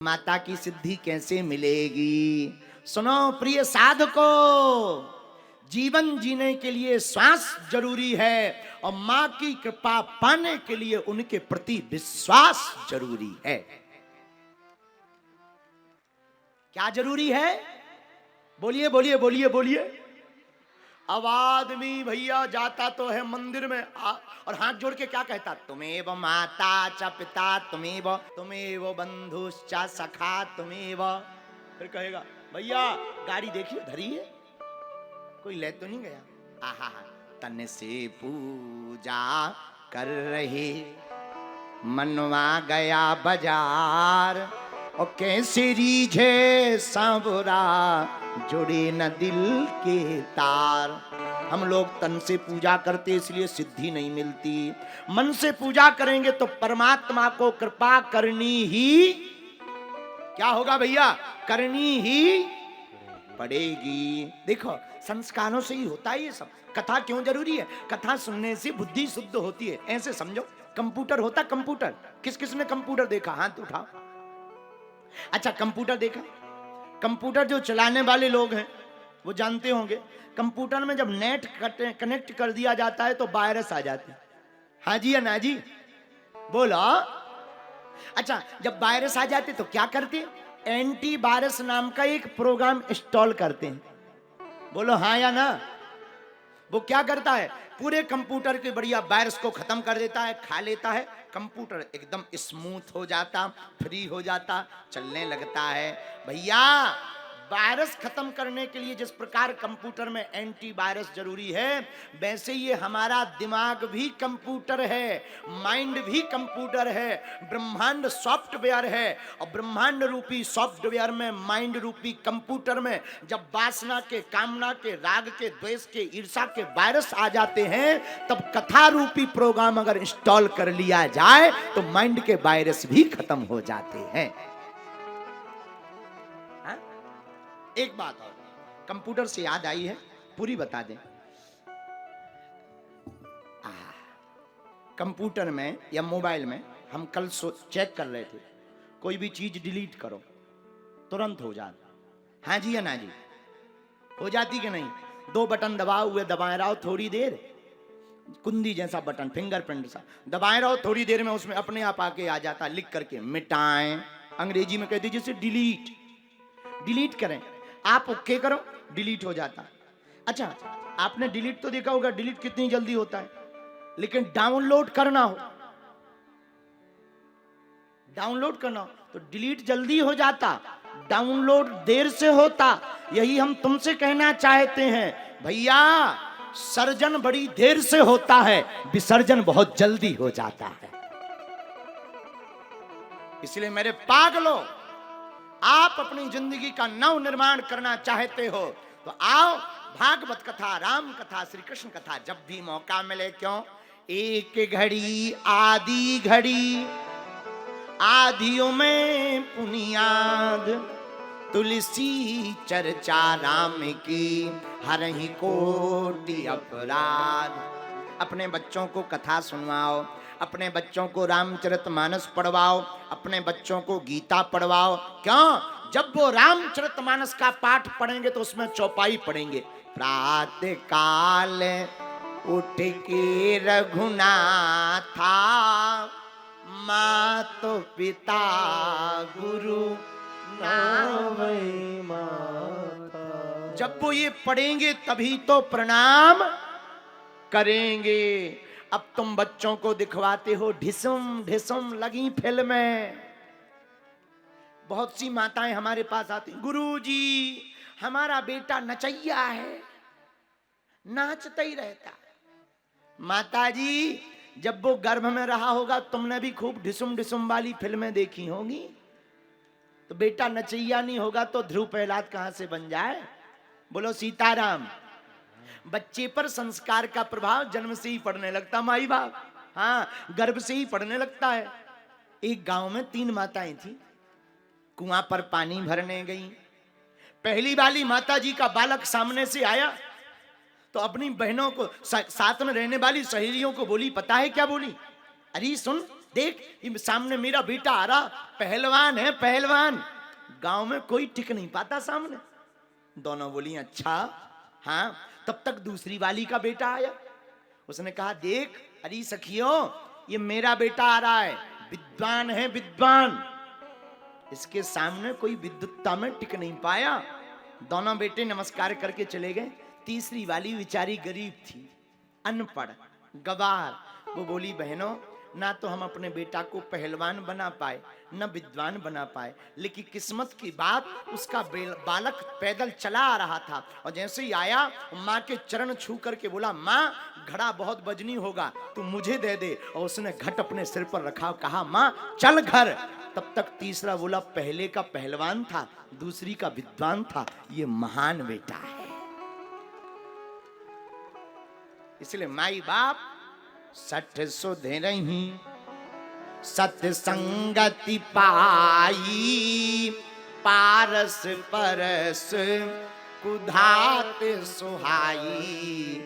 माता की सिद्धि कैसे मिलेगी? सुनो प्रिय साधको, जीवन जीने के लिए श्वास जरूरी है और मां की कृपा पाने के लिए उनके प्रति विश्वास जरूरी है। क्या जरूरी है? बोलिए बोलिए बोलिए बोलिए। अब आदमी भैया जाता तो है मंदिर में और हाथ जोड़ के क्या कहता? तुमेव माता च पिता तुमेव बंधुश्च सखा तुमेव। फिर कहेगा भैया गाड़ी देखिए धरी है, कोई ले तो नहीं गया? आहा, तन से पूजा कर रहे मनवा गया बाजार और कैसे रीझे सांवरा जुड़े न दिल के तार। हम लोग तन से पूजा करते इसलिए सिद्धि नहीं मिलती। मन से पूजा करेंगे तो परमात्मा को कृपा करनी ही क्या होगा भैया? करनी ही पड़ेगी। देखो संस्कारों से ही होता है ये सब। कथा क्यों जरूरी है? कथा सुनने से बुद्धि शुद्ध होती है। ऐसे समझो कंप्यूटर होता, कंप्यूटर किस किस ने कंप्यूटर देखा? हाथ उठाओ। अच्छा कंप्यूटर देखा? कंप्यूटर जो चलाने वाले लोग हैं वो जानते होंगे कंप्यूटर में जब नेट कनेक्ट कर दिया जाता है तो वायरस आ जाते हैं। हाँ जी या ना जी? बोलो। अच्छा जब वायरस आ जाते तो क्या करते? एंटी वायरस नाम का एक प्रोग्राम इंस्टॉल करते हैं। बोलो हाँ या ना? वो क्या करता है? पूरे कंप्यूटर के बढ़िया वायरस को खत्म कर देता है, खा लेता है। कंप्यूटर एकदम स्मूथ हो जाता, फ्री हो जाता, चलने लगता है। भैया वायरस खत्म करने के लिए जिस प्रकार कंप्यूटर में एंटी वायरस जरूरी है, वैसे ये हमारा दिमाग भी कंप्यूटर है, माइंड भी कंप्यूटर है, ब्रह्मांड सॉफ्टवेयर है। और ब्रह्मांड रूपी सॉफ्टवेयर में, माइंड रूपी कंप्यूटर में जब वासना के, कामना के, राग के, द्वेष के, ईर्षा के वायरस आ जाते हैं, तब कथा रूपी प्रोग्राम अगर इंस्टॉल कर लिया जाए तो माइंड के वायरस भी खत्म हो जाते हैं। एक बात और कंप्यूटर से याद आई है, पूरी बता दें। कंप्यूटर में या मोबाइल में हम कल चेक कर रहे थे, कोई भी चीज डिलीट करो तुरंत हो जाता। हाँ जी या ना जी? हो जाती कि नहीं? दो बटन दबाए हुए दबाए रहो थोड़ी देर, कुंदी जैसा बटन, फिंगरप्रिंट सा दबाए रहो, थोड़ी देर में उसमें अपने आप आके आ जाता लिख करके मिटाएं। अंग्रेजी में कह दीजिए जैसे डिलीट। डिलीट करें, आप ओके करो डिलीट हो जाता। अच्छा आपने डिलीट तो देखा होगा, डिलीट कितनी जल्दी होता है, लेकिन डाउनलोड करना हो तो डिलीट जल्दी हो जाता, डाउनलोड देर से होता। यही हम तुमसे कहना चाहते हैं भैया, सर्जन बड़ी देर से होता है, विसर्जन बहुत जल्दी हो जाता है। इसलिए मेरे पागलों, आप अपनी जिंदगी का नव निर्माण करना चाहते हो तो आओ भागवत कथा, राम कथा, श्री कृष्ण कथा जब भी मौका मिले। क्यों? एक घड़ी आदि घड़ी, आधियों में पुनियाद, तुलसी चर्चा राम की हरहि कोटि अपराध। अपने बच्चों को कथा सुनवाओ, अपने बच्चों को रामचरितमानस पढ़वाओ, अपने बच्चों को गीता पढ़वाओ। क्यों? जब वो रामचरितमानस का पाठ पढ़ेंगे तो उसमें चौपाई पढ़ेंगे, प्रातः काल उठ के रघुनाथा, मातो पिता गुरु नावै माता। जब वो ये पढ़ेंगे तभी तो प्रणाम करेंगे। अब तुम बच्चों को दिखवाते हो ढिसुम ढिसुम लगी फिल्में। बहुत सी माताएं हमारे पास आती, गुरुजी हमारा बेटा नचैया है, नाचता ही रहता। माताजी जब वो गर्भ में रहा होगा तुमने भी खूब ढिसुम ढिसुम वाली फिल्में देखी होंगी, तो बेटा नचैया नहीं होगा तो ध्रुव प्रहलाद कहां से बन जाए? बोलो सीताराम। बच्चे पर संस्कार का प्रभाव जन्म से ही पड़ने लगता, माई बाप, हाँ गर्भ से ही पड़ने लगता है। एक गांव में 3 माताएं थी, कुआं पर पानी भरने गई। पहली वाली माता जी का बालक सामने से आया तो अपनी बहनों को, साथ में रहने वाली सहेलियों को बोली, पता है क्या बोली? अरे सुन, देख ये सामने मेरा बेटा आ रहा, पहलवान है पहलवान, गांव में कोई टिक नहीं पाता सामने। दोनों बोली अच्छा हाँ। तब तक दूसरी वाली का बेटा आया, उसने कहा देख अरे सखियों ये मेरा बेटा आ रहा है, विद्वान है विद्वान, इसके सामने कोई विद्वत्ता में टिक नहीं पाया। दोनों बेटे नमस्कार करके चले गए। तीसरी वाली बेचारी गरीब थी, अनपढ़ गवार, वो बोली बहनों ना तो हम अपने बेटा को पहलवान बना पाए न विद्वान बना पाए, लेकिन किस्मत की बात उसका बालक पैदल चला आ रहा था और जैसे ही आया माँ के चरण छू करके बोला माँ घड़ा बहुत वजनी होगा तू मुझे दे दे, और उसने घट अपने सिर पर रखा, कहा माँ चल घर। तब तक तीसरा बोला पहले का पहलवान था दूसरी का विद्वान था, ये महान बेटा है। इसलिए माई बाप सठ सुधे रही सत्संगति पाई, पारस परस कुधात सुहाई।